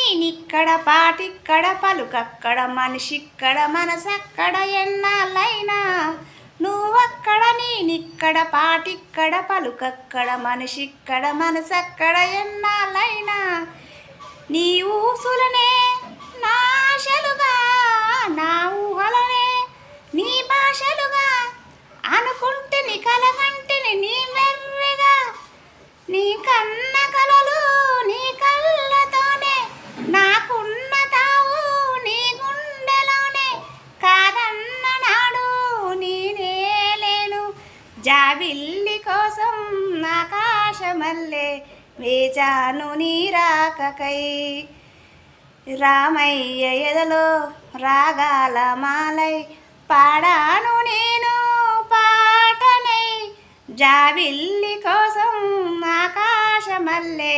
నేనిక్కడ పాటిక్కడ పలుకక్కడ మనిషిక్కడ మనసక్కడ ఎన్నాళ్ళైనా నువ్వక్కడ నేనిక్కడ పాటిక్కడ పలుకక్కడ మనిషిక్కడ మనసక్కడ ఎన్నాళ్ళైనా నీ ఊసులనే నా ఆశలుగా నా ఊహలనే నీ భాషలుగా అనుకుంటే నీ కలగంటిని నీ వెర్రిగా నీ కన్న కలలు నీ కళ్ళతోనే నాకున్న తావు నీ గుండెలోనే కాదన్న నాడు నేనేలేను జాబిల్లి కోసం ఆకాశమల్లే వేచాను నీ రాకకై రామయ్య ఎదలో రాగాల మాలై పాడాను నేను పాటనై జాబిల్లి కోసం ఆకాశమల్లే